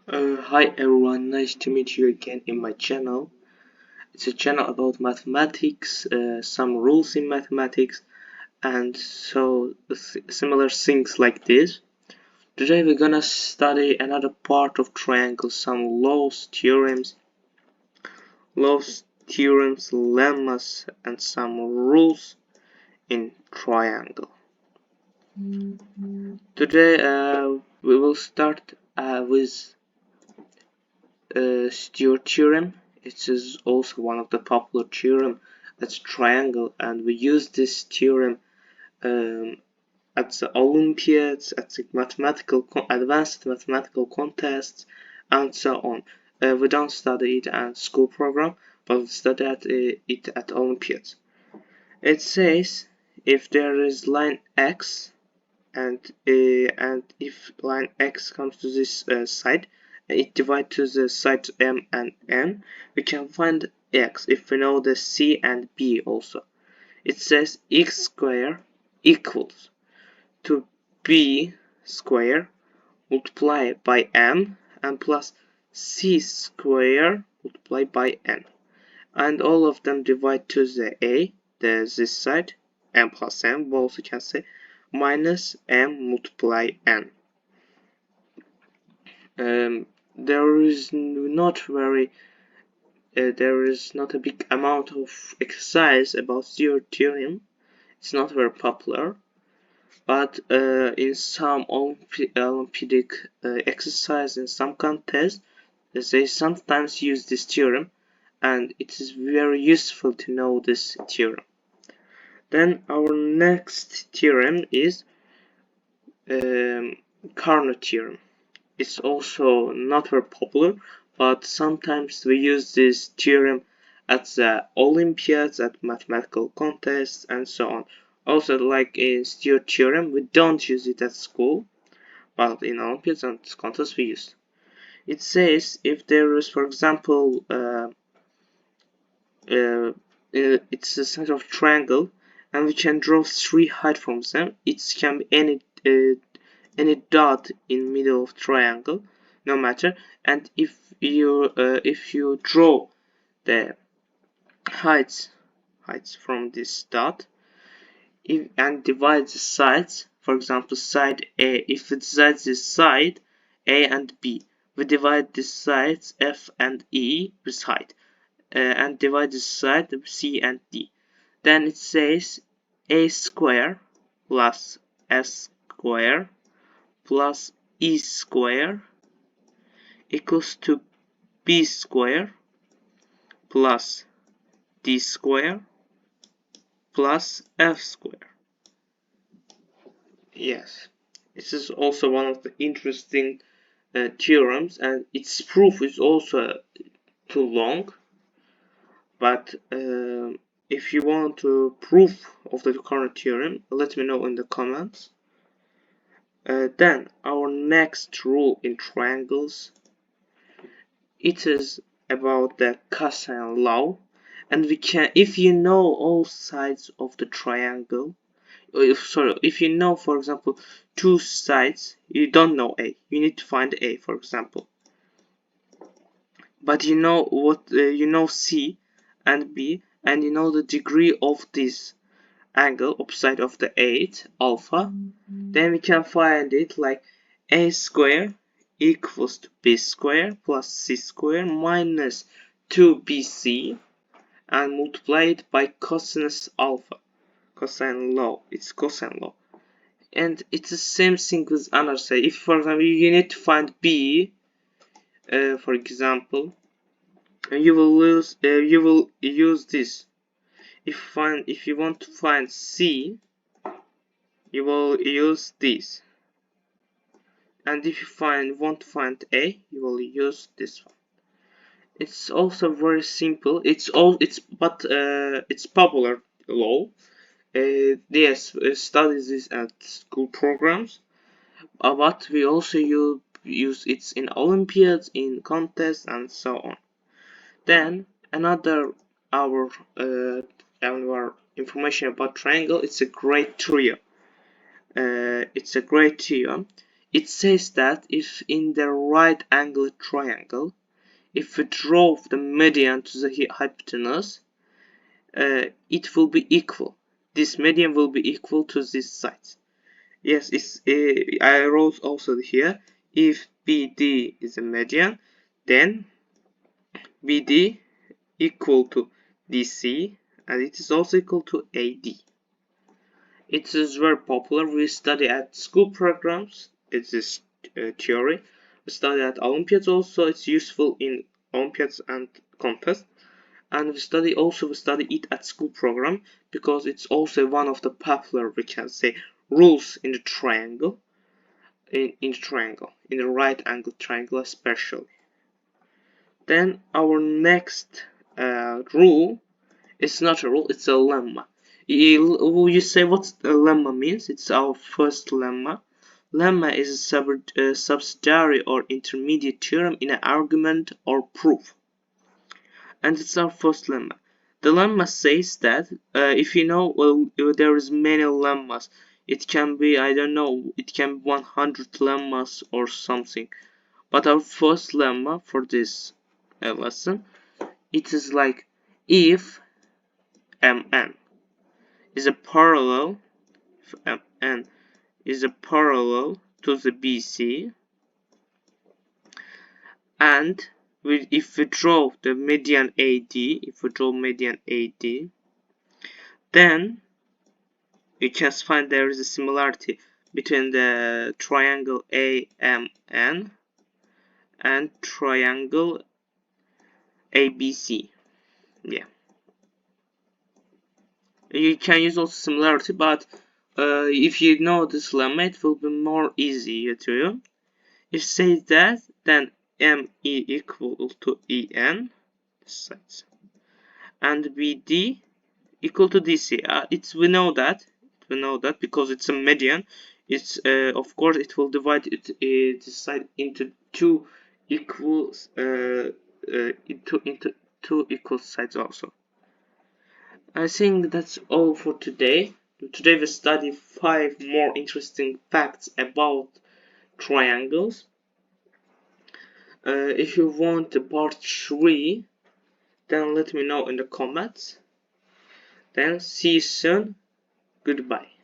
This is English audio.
Hi everyone, nice to meet you again in my channel. It's a channel about mathematics, some rules in mathematics, and similar things like this. Today we're gonna study another part of triangle, some laws, theorems, lemmas, and some rules in triangle. Today we will start with Stewart theorem. It is also one of the popular theorem that's triangle, and we use this theorem at the Olympiads, at the advanced mathematical contests, and so on. We don't study it at school program, but we study it at Olympiads. It says if there is line x and if line x comes to this side and it divides to the sides m and n, we can find x if we know the c and b also. It says x square equals to b square multiplied by m and plus c square multiplied by n, and all of them divide to the a, this side, m plus m, we also can say minus m multiply n. There is not a big amount of exercise about zero theorem. It's not very popular, but in some Olympic exercise, in some contests, they sometimes use this theorem, and it is very useful to know this theorem. Then our next theorem is Carnot theorem. It's also not very popular, but sometimes we use this theorem at the Olympiads, at mathematical contests, and so on. Also, like in Stewart theorem, we don't use it at school, but in Olympiads and contests we use. It says if there is, for example, it's a set of triangle, and we can draw three height from them. It can be any dot in middle of triangle, no matter. And if you draw the heights from this dot and divide the sides, for example side A, if it divides this side A and B, we divide the sides F and E with height, and divide the side C and D. Then it says A square plus S square plus E square equals to B square plus D square plus F square. Yes, this is also one of the interesting theorems, and its proof is also too long, but if you want to proof of the current theorem, let me know in the comments. Then our next rule in triangles, it is about the cosine law, and we can, if you know all sides of the triangle, if you know, for example, two sides, you don't know a, you need to find a, for example, but you know what, you know c and b, and you know the degree of this angle opposite of the 8 alpha, then we can find it like a square equals to b square plus c square minus 2bc and multiply it by cosinus alpha, cosine law. It's cosine law, and it's the same thing with another side. If, for example, you need to find b, for example, you will use this. If you want to find c, you will use this, and if you want to find a, you will use this one. It's also very simple. It's popular law. Yes, studies this at school programs, but we also use it in Olympiads, in contests, and so on. Then another our information about triangle. It's a great trio. It says that if in the right angled triangle, if we draw the median to the hypotenuse, it will be equal. This median will be equal to this side. Yes, I wrote also here, if BD is a median, then BD equal to DC, and it is also equal to AD. It is very popular. We study at school programs. It is theory. We study at Olympiads also. It's useful in Olympiads and contests. And we study it at school program because it's also one of the popular, we can say, rules in the triangle. In the right angle triangle especially. Then our next rule, it's not a rule, it's a lemma. You say what a lemma means? It's our first lemma. Lemma is a subsidiary or intermediate theorem in an argument or proof. And it's our first lemma. The lemma says that if you know, well, there is many lemmas. It can be, I don't know, it can be 100 lemmas or something. But our first lemma for this lesson, it is like if Mn is a parallel, if Mn is a parallel to the BC, and if we draw the median AD, then we can find there is a similarity between the triangle AMN and triangle ABC. Yeah, you can use also similarity, but if you know this lemma, it will be more easy to you. If say that, then ME equal to EN, and BD equal to DC. We know that because it's a median. It's of course it will divide this side into two equal into two equal sides also. I think that's all for today. Today we study 5 more interesting facts about triangles. If you want the part 3, then let me know in the comments. Then see you soon. Goodbye.